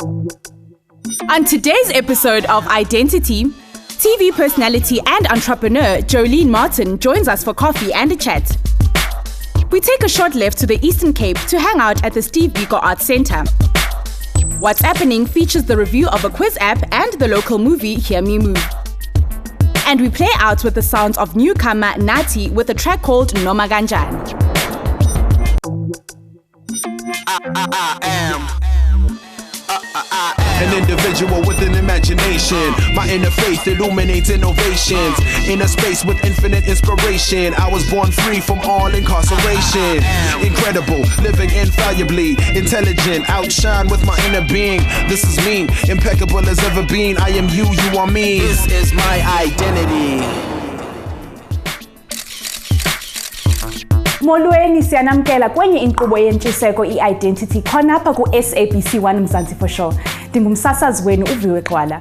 On today's episode of Identity, TV personality and entrepreneur Jolene Martin joins us for coffee and a chat. We take a short left to the Eastern Cape to hang out at the Steve Biko Arts Centre. What's Appening features the review of a quiz app and the local movie Hear Me Move. And we play out with the sounds of newcomer Nati with a track called Noma Ganjani. I am an individual with an imagination. My inner faith illuminates innovations. In a space with infinite inspiration, I was born free from all incarceration. Incredible, living infallibly, intelligent, outshine with my inner being. This is me, impeccable as ever been. I am you, you are me. This is my identity. Molweni siyanamkela kwenye inkqubo yentshiseko i-Identity khona apha ku-SABC 1 Mzansians. Ndingumsasazi wenu uviwe Xwala.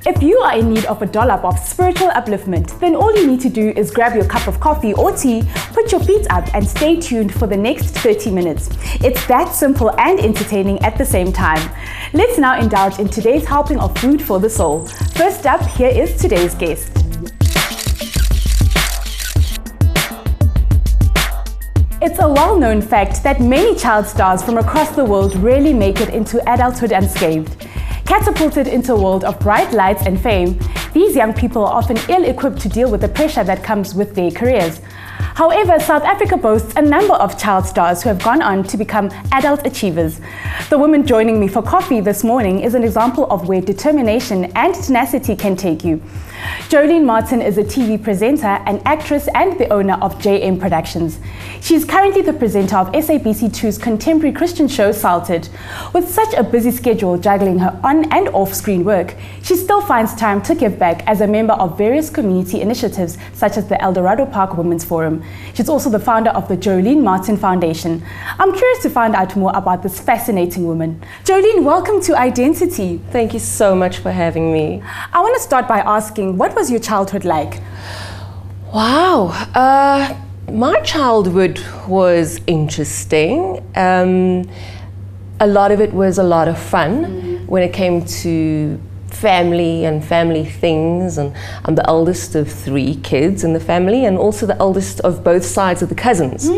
If you are in need of a dollop of spiritual upliftment, then all you need to do is grab your cup of coffee or tea, put your feet up and stay tuned for the next 30 minutes. It's that simple and entertaining at the same time. Let's now indulge in today's helping of food for the soul. First up, here is today's guest. It's a well-known fact that many child stars from across the world rarely make it into adulthood unscathed. Catapulted into a world of bright lights and fame, these young people are often ill-equipped to deal with the pressure that comes with their careers. However, South Africa boasts a number of child stars who have gone on to become adult achievers. The woman joining me for coffee this morning is an example of where determination and tenacity can take you. Jolene Martin is a TV presenter, an actress and the owner of JM Productions. She is currently the presenter of SABC2's contemporary Christian show Salted. With such a busy schedule juggling her on and off-screen work, she still finds time to give back as a member of various community initiatives such as the Eldorado Park Women's Forum. She's also the founder of the Jolene Martin Foundation. I'm curious to find out more about this fascinating woman. Jolene, welcome to Identity. Thank you so much for having me. I want to start by asking, what was your childhood like? Wow, my childhood was interesting. A lot of it was a lot of fun when it came to family and family things, and I'm the eldest of 3 kids in the family and also the eldest of both sides of the cousins.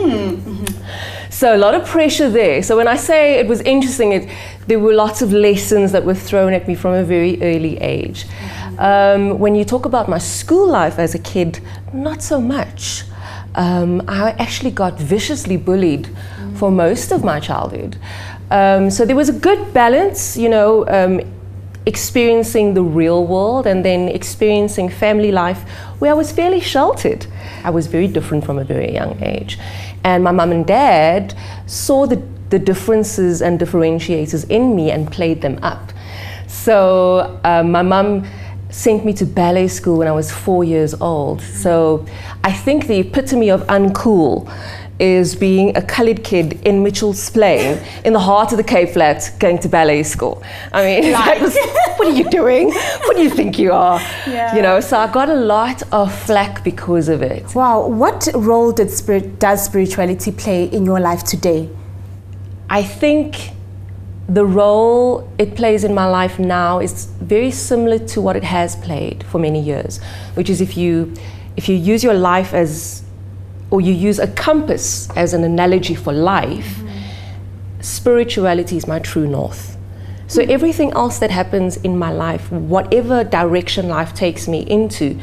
So a lot of pressure there. So when I say it was interesting, there were lots of lessons that were thrown at me from a very early age. When you talk about my school life as a kid, not so much. I actually got viciously bullied for most of my childhood. So there was a good balance, you know, experiencing the real world and then experiencing family life where I was fairly sheltered. I was very different from a very young age. And my mum and dad saw the differences and differentiators in me and played them up. So my mum sent me to ballet school when I was 4 years old. So I think the epitome of uncool is being a coloured kid in Mitchell's Plain in the heart of the Cape Flats going to ballet school. I mean, like, what are you doing? What do you think you are? Yeah. You know, so I got a lot of flack because of it. Wow, what role does spirituality play in your life today? I think the role it plays in my life now is very similar to what it has played for many years, which is if you use your life as, or you use a compass as an analogy for life, spirituality is my true north. So everything else that happens in my life, whatever direction life takes me into,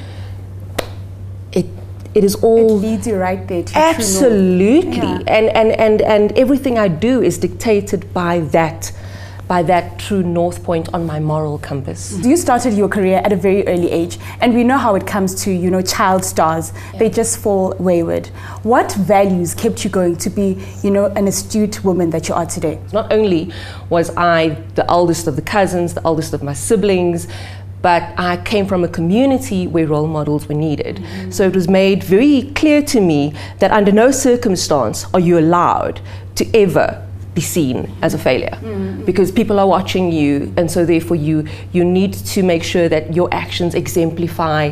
it is all... It leads you right there to absolutely. True north. Yeah. And everything I do is dictated by that true north point on my moral compass. You started your career at a very early age, and we know how it comes to, you know, child stars. Yeah. They just fall wayward. What values kept you going to be, you know, an astute woman that you are today? Not only was I the eldest of the cousins, the eldest of my siblings, but I came from a community where role models were needed. So it was made very clear to me that under no circumstance are you allowed to ever be seen as a failure, because people are watching you, and so therefore you need to make sure that your actions exemplify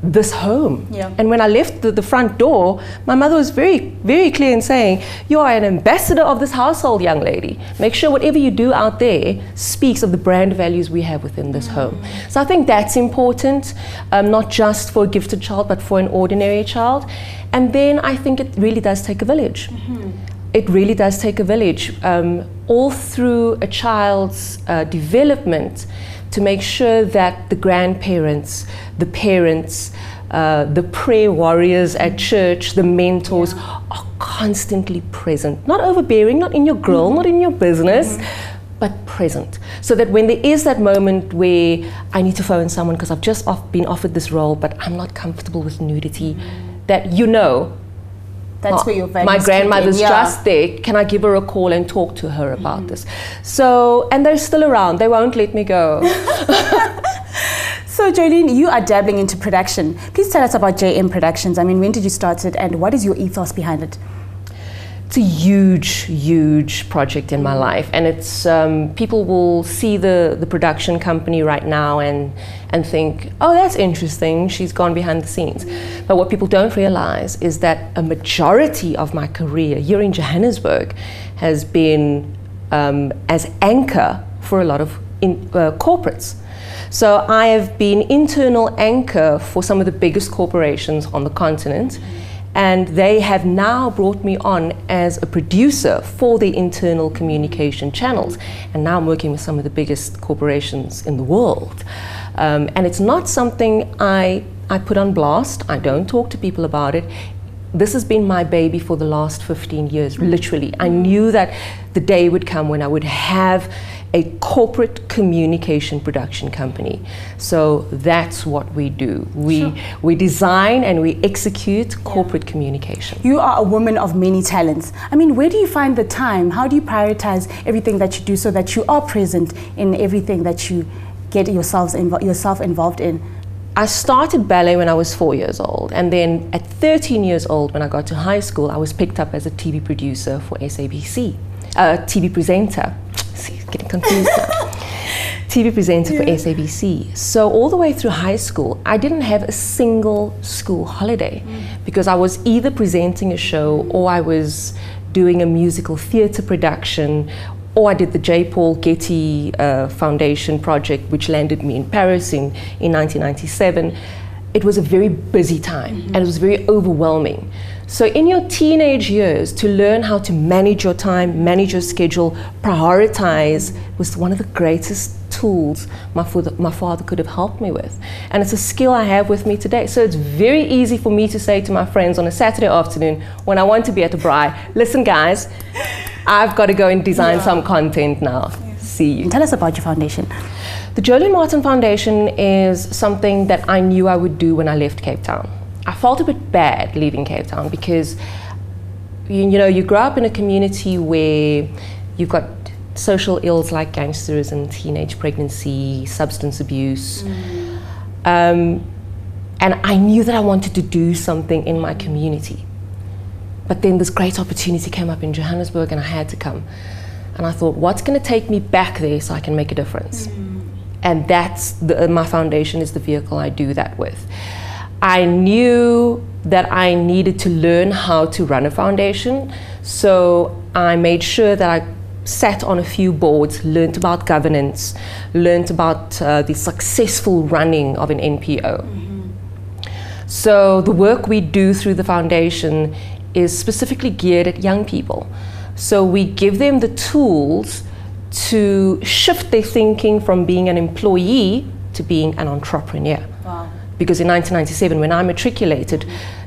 this home. Yeah. And when I left the front door, my mother was very, very clear in saying, you are an ambassador of this household, young lady. Make sure whatever you do out there speaks of the brand values we have within this home. So I think that's important, not just for a gifted child, but for an ordinary child. And then I think it really does take a village. It really does take a village, all through a child's development, to make sure that the grandparents, the parents, the prayer warriors at church, the mentors are constantly present. Not overbearing, not in your grill, not in your business, but present. So that when there is that moment where I need to phone someone because I've just been offered this role, but I'm not comfortable with nudity, that you know, That's where your values my grandmother's kick in. just there. Can I give her a call and talk to her about this? So, and they're still around. They won't let me go. So Jolene, you are dabbling into production. Please tell us about JM Productions. I mean, when did you start it and what is your ethos behind it? It's a huge, huge project in my life, and it's people will see the production company right now and think, oh, that's interesting, she's gone behind the scenes. But what people don't realize is that a majority of my career here in Johannesburg has been as anchor for a lot of corporates. So I have been internal anchor for some of the biggest corporations on the continent. And they have now brought me on as a producer for the internal communication channels. And now I'm working with some of the biggest corporations in the world. And it's not something I put on blast. I don't talk to people about it. This has been my baby for the last 15 years, literally. I knew that the day would come when I would have a corporate communication production company. So that's what we do. We design and we execute corporate communication. You are a woman of many talents. I mean, where do you find the time? How do you prioritize everything that you do so that you are present in everything that you get yourself involved in? I started ballet when I was 4 years old, and then at 13 years old, when I got to high school, I was picked up as a TV producer for SABC, TV presenter. See, getting confused now. TV presenter for SABC. So all the way through high school, I didn't have a single school holiday because I was either presenting a show or I was doing a musical theatre production, or I did the J. Paul Getty Foundation project, which landed me in Paris in 1997. It was a very busy time and it was very overwhelming. So in your teenage years, to learn how to manage your time, manage your schedule, prioritize was one of the greatest tools my father could have helped me with. And it's a skill I have with me today. So it's very easy for me to say to my friends on a Saturday afternoon when I want to be at a braai, listen guys, I've got to go and design some content now. See you. Tell us about your foundation. The Jolene Martin Foundation is something that I knew I would do when I left Cape Town. I felt a bit bad leaving Cape Town because you know, you grow up in a community where you've got social ills like gangsterism, teenage pregnancy, substance abuse. And I knew that I wanted to do something in my community. But then this great opportunity came up in Johannesburg and I had to come. And I thought, what's going to take me back there so I can make a difference? And that's my foundation is the vehicle I do that with. I knew that I needed to learn how to run a foundation, so I made sure that I sat on a few boards, learned about governance, learned about the successful running of an NPO. So the work we do through the foundation is specifically geared at young people. So we give them the tools to shift their thinking from being an employee to being an entrepreneur. Wow. Because in 1997, when I matriculated,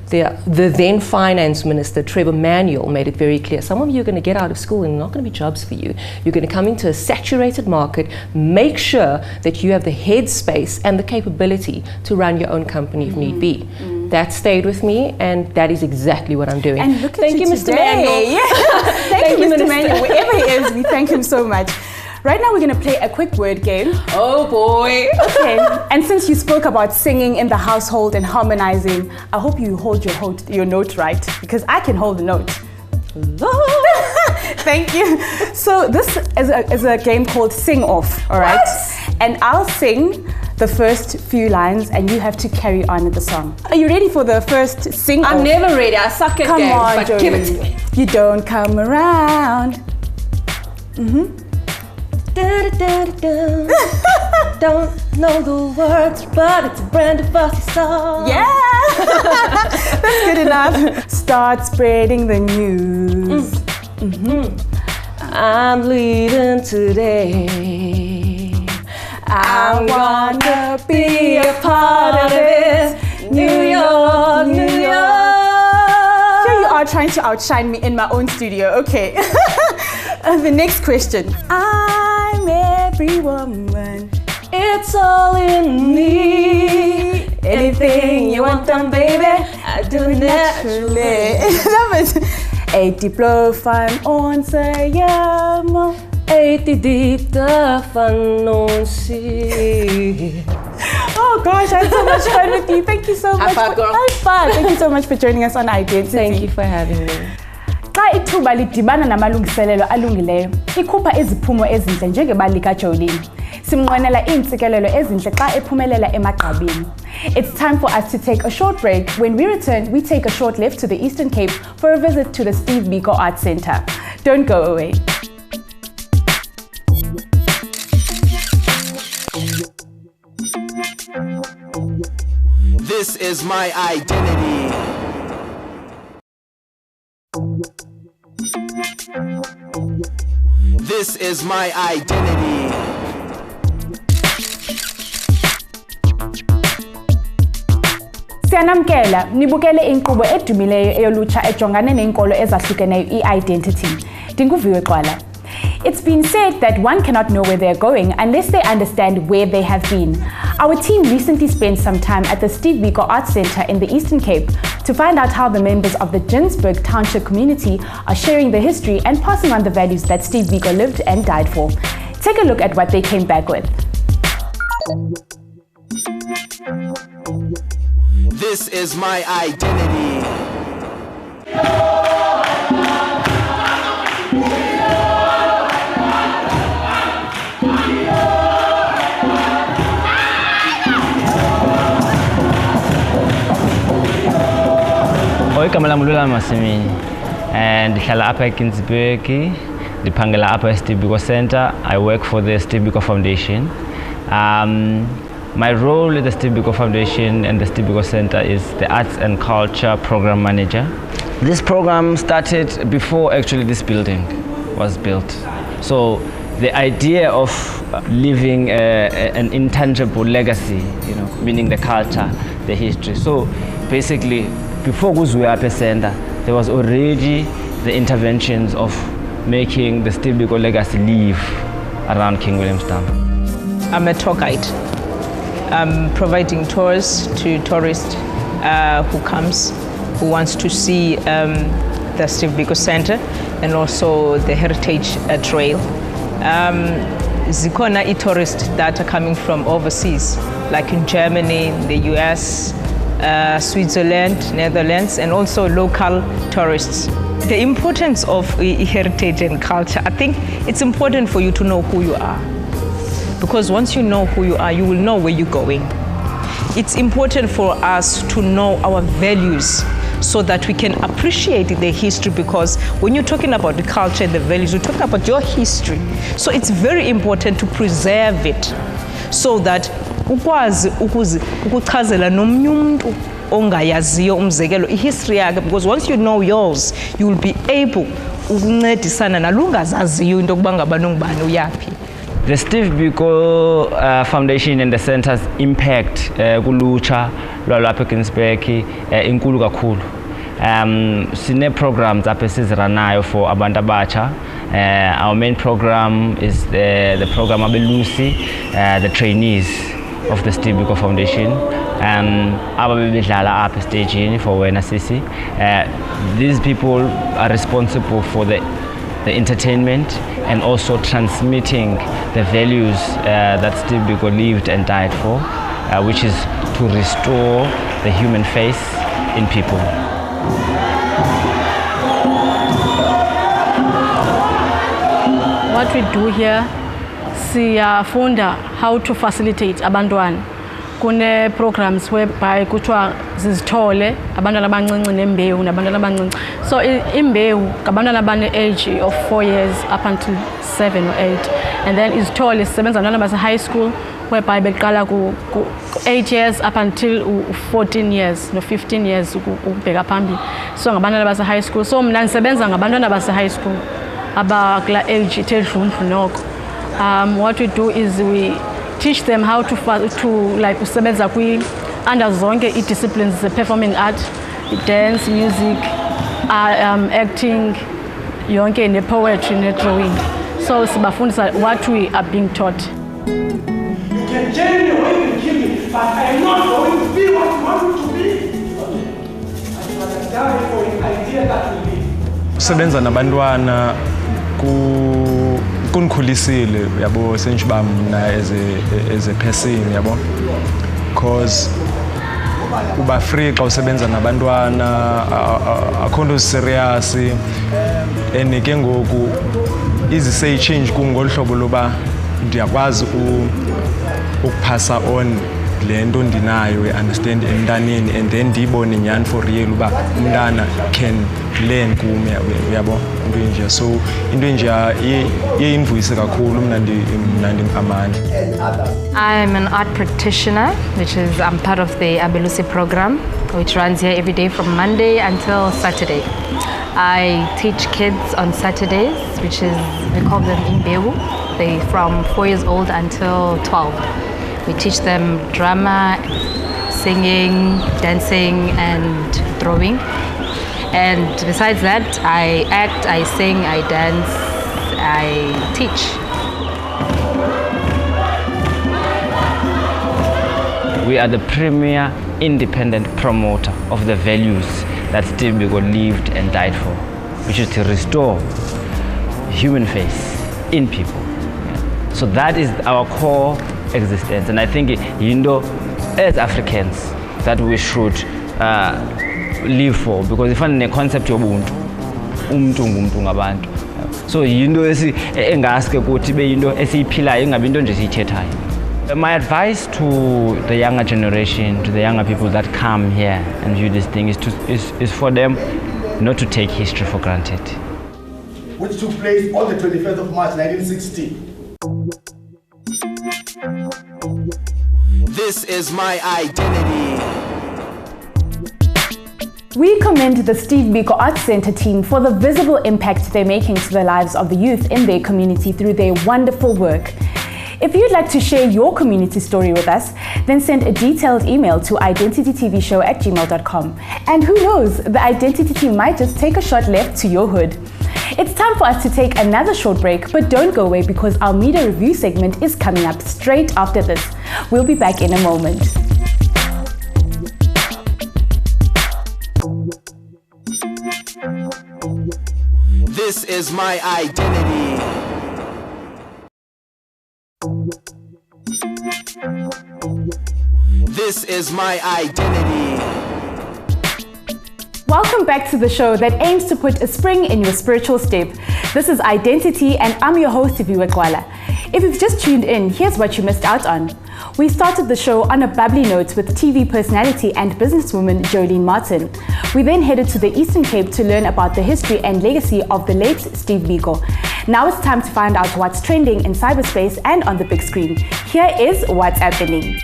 the then finance minister, Trevor Manuel, made it very clear, some of you are going to get out of school and not going to be jobs for you. You're going to come into a saturated market, make sure that you have the headspace and the capability to run your own company if need be. That stayed with me, and that is exactly what I'm doing. And look at thank you, Mr. today. Manuel. Yeah. Thank you, Mr. Manuel. Wherever he is, we thank him so much. Right now, we're going to play a quick word game. Oh boy. Okay. And since you spoke about singing in the household and harmonizing, I hope you hold your note right, because I can hold the note. Thank you. So this is a game called Sing Off, all right? What? And I'll sing the first few lines and you have to carry on with the song. Are you ready for the first single? I'm never ready. I suck at games, but Jolene. give it to me. You don't come around. Don't know the words, but it's a brand of fussy song. Yeah, that's good enough. Start spreading the news. I'm leaving today. I wanna be a part of it. New York, New York. Here you are trying to outshine me in my own studio. Okay. The next question. I'm every woman. It's all in me. Anything you want done, baby, I do it naturally. That was 80 blow van onze jammer. 80 diepte van ons ziel. Oh gosh, I had so much fun with you. Thank you so much. High five, girl. High five. Thank you so much for joining us on Identity. Thank you for having me. Xa ithuba lidibana namalungiselelo alungileyo, ikhupha iziphumo ezintle njengebali likaJolene. Simnqwenela iintsikelelo ezintle xa ephumelela emagqabini. It's time for us to take a short break. When we return, we take a short lift to the Eastern Cape for a visit to the Steve Biko Arts Centre. Don't go away. This is my identity. This is my identity. Siyanamkela, nibukele inkqubo edumileyo eyolutsha ejongane neenkolo ezahlukeneyo i-Identity. Ndinguviwe Xwala. It's been said that one cannot know where they're going unless they understand where they have been. Our team recently spent some time at the Steve Biko Arts Centre in the Eastern Cape to find out how the members of the Ginsberg Township community are sharing the history and passing on the values that Steve Biko lived and died for. Take a look at what they came back with. This is my identity. Igama lami Lula Masimini and ndihlala apha eGinsberg, ndiphangela apha Steve Biko Centre. I work for the Steve Biko Foundation. My role at the Steve Biko Foundation and the Steve Biko Centre is the Arts and Culture Program Manager. This program started before actually this building was built. So the idea of leaving an intangible legacy, meaning the culture, the history. So basically, before Guzwe Center, there was already the interventions of making the Steve Biko legacy live around King Williamstown. I'm a tour guide. I'm providing tours to tourists who wants to see the Steve Biko Center and also the Heritage Trail. Zikona tourists that are coming from overseas, like in Germany, the US, Switzerland, Netherlands, and also local tourists. The importance of heritage and culture, I think it's important for you to know who you are. Because once you know who you are, you will know where you're going. It's important for us to know our values so that we can appreciate the history, because when you're talking about the culture and the values, you're talking about your history. So it's very important to preserve it so that ukwazi ukuchazela nomnye umuntu ongayaziyo umzekelo ihistory yakhe, because once you know yours, you will be able ukuncedisana nalungazaziyo into kuba ngabani ngubani uyaphi. The Steve Biko Foundation and the Center's impact kulutsha lwalapha eGinsberg inkulu kakhulu. Sine programs apha esiziranayo for abantu abatsha. Our main program is the program abelusi, the trainees of the Steve Biko Foundation. Ababedlala apha staging for wena sisi. These people are responsible for the entertainment and also transmitting the values that Steve Biko lived and died for, which is to restore the human face in people. What we do here, siyafunda how to facilitate abantwana kune programs whereby kuthiwa zizithole abantwana abancinci nembewu nabantwana abancinci. So imbewu ngabantwana abane-age of 4 years up until 7 or 8, and then izithole sisebenza abantwana base-high school whereby beqala ku 8 years up until 14 years no 15 years ukubheka phambili. So ngabantwana base-high school. So mna ndisebenza ngabantwana base-high school abakula age ithe dlundlu noko. What we do is we teach them how to like usebenza under zonke i-disciplines, the performing art, dance, music, acting, yonke ne-poetry ne-drawing. So sibafundisa what we are being taught. You can change the way you kill me, but I am not going to be what you want me to be. I must die for an idea that will be. Usebenza nabantwana kunikhulisile yabo senjibam na as a person yabo, because uba free xa usebenza nabantwana akho nto serious, and ke ngoku izise change kungolu hlobo loba ndiyakwazi ukuphasa on le nto ndinayo understand emntaneni, and then ndiyibone nyani for real uba umntana can learn kum yabo into enje. So into enje iye invuyise kakhulu mna ndimamandla. I'm an art practitioner, which is I'm part of the Abelusi program, which runs here every day from Monday until Saturday. I teach kids on Saturdays, which is, we call them imbewu. They from 4 years old until 12. We teach them drama, singing, dancing, and drawing. And besides that, I act, I sing, I dance, I teach. We are the premier independent promoter of the values that Steve Biko lived and died for, which is to restore human face in people. So that is our core existence, and I think as Africans that we should live for, because if the concept of umntu ngabantu, so engaske ukuthi be esiyiphilayo ingabe into nje siyithethayo. My advice to the younger generation, to the younger people that come here and view this thing is for them not to take history for granted. Which took place on the 21st of March 1960. This is my identity. We commend the Steve Biko Arts Centre team for the visible impact they're making to the lives of the youth in their community through their wonderful work. If you'd like to share your community story with us, then send a detailed email to identitytvshow@gmail.com. And who knows, the Identity team might just take a shot left to your hood. It's time for us to take another short break, but don't go away because our media review segment is coming up straight after this. We'll be back in a moment. This is my identity. This is my identity. Welcome back to the show that aims to put a spring in your spiritual step. This is Identity, and I'm your host, Viwekwala. If you've just tuned in, here's what you missed out on. We started the show on a bubbly note with TV personality and businesswoman Jolene Martin. We then headed to the Eastern Cape to learn about the history and legacy of the late Steve Biko. Now it's time to find out what's trending in cyberspace and on the big screen. Here is what's happening.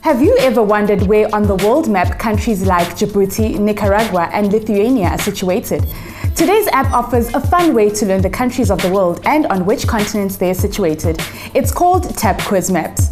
Have you ever wondered where on the world map countries like Djibouti, Nicaragua, and Lithuania are situated? Today's app offers a fun way to learn the countries of the world and on which continents they are situated. It's called TapQuiz Maps.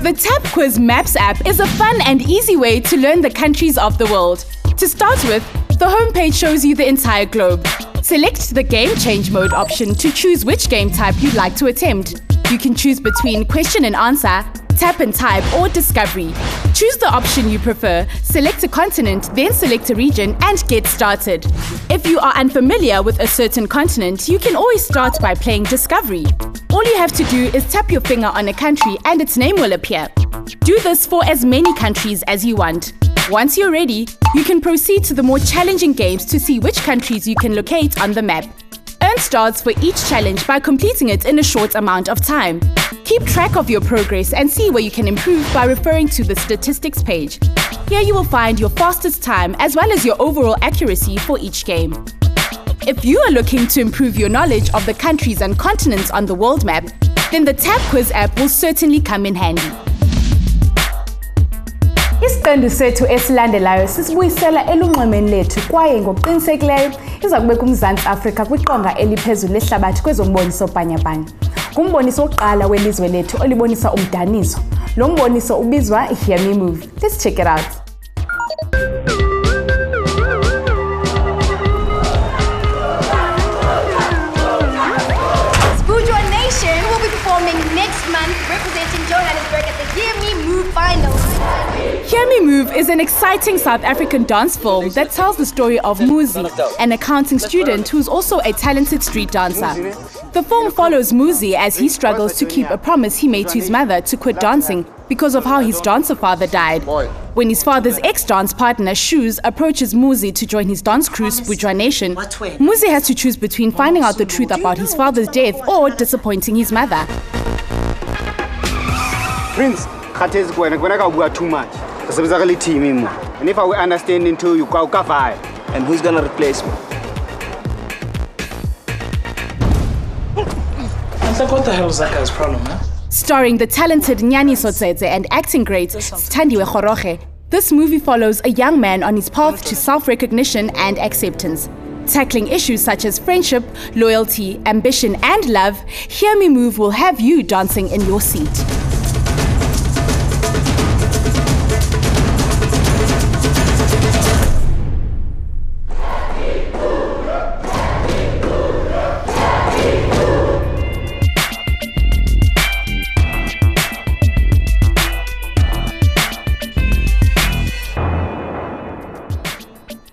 The TapQuiz Maps app is a fun and easy way to learn the countries of the world. To start with, the homepage shows you the entire globe. Select the game change mode option to choose which game type you'd like to attempt. You can choose between question and answer, tap and type, or discovery. Choose the option you prefer, select a continent, then select a region, and get started. If you are unfamiliar with a certain continent, you can always start by playing discovery. All you have to do is tap your finger on a country and its name will appear. Do this for as many countries as you want. Once you're ready, you can proceed to the more challenging games to see which countries you can locate on the map. Earn stars for each challenge by completing it in a short amount of time. Keep track of your progress and see where you can improve by referring to the statistics page. Here you will find your fastest time as well as your overall accuracy for each game. If you are looking to improve your knowledge of the countries and continents on the world map, then the TapQuiz app will certainly come in handy. Isiqendu sethu esilandelayo sisibuyisela elunxwemeni lethu kwaye ngokuqinisekileyo iza kubeka uMzantsi Afrika kwiqonga eliphezulu lehlabathi kwezomboniso bhanyabhanya. Ngumboniso wokuqala welizwe lethu olibonisa umdaniso. Lo mboniso ubizwa Hear Me Move. Let's check it out. Will be performing next month representing Johannesburg at the Hear Me Move Finals. Hear Me Move is an exciting South African dance film that tells the story of Muzi, an accounting student who's also a talented street dancer. The film follows Muzi as he struggles to keep a promise he made to his mother to quit dancing because of how his dancer father died. When his father's ex-dance partner, Shoes, approaches Muzi to join his dance crew, Spujwa Nation, Muzi has to choose between finding out the truth about his father's death or disappointing his mother. Prince, too much. And if I will understand into you, and who's gonna replace me? What the hell is that guy's problem, man? Starring the talented Nyani Sotsetse and acting great Standiwe Khoroge, this movie follows a young man on his path to self-recognition and acceptance. Tackling issues such as friendship, loyalty, ambition, and love, Hear Me Move will have you dancing in your seat.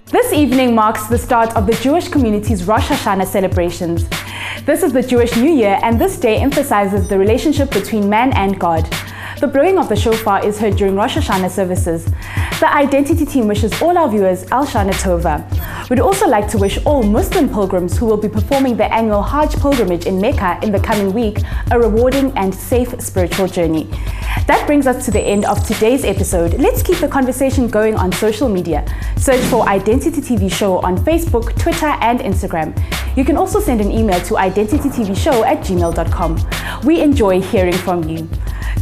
This evening marks the start of the Jewish community's Rosh Hashanah celebrations. This is the Jewish New Year, and this day emphasizes the relationship between man and God. The blowing of the shofar is heard during Rosh Hashanah services. The i-Dentity team wishes all our viewers Al Shana Tova. We'd also like to wish all Muslim pilgrims who will be performing their annual Hajj pilgrimage in Mecca in the coming week a rewarding and safe spiritual journey. That brings us to the end of today's episode. Let's keep the conversation going on social media. Search for i-Dentity TV Show on Facebook, Twitter, and Instagram. You can also send an email to identitytvshow@gmail.com. We enjoy hearing from you.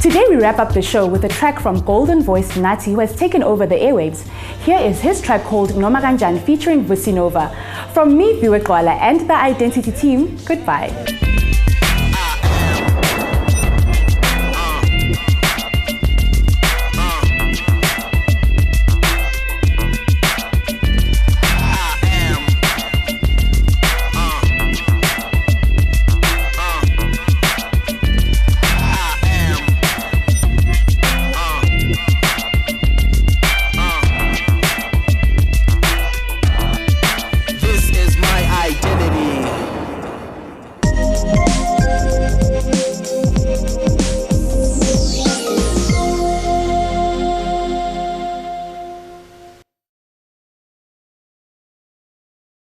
Today we wrap up the show with a track from golden-voiced Nati, who has taken over the airwaves. Here is his track called Noma Kanjani featuring Vusinova. From me, Viwe Kwala, and the i-Dentity team, goodbye.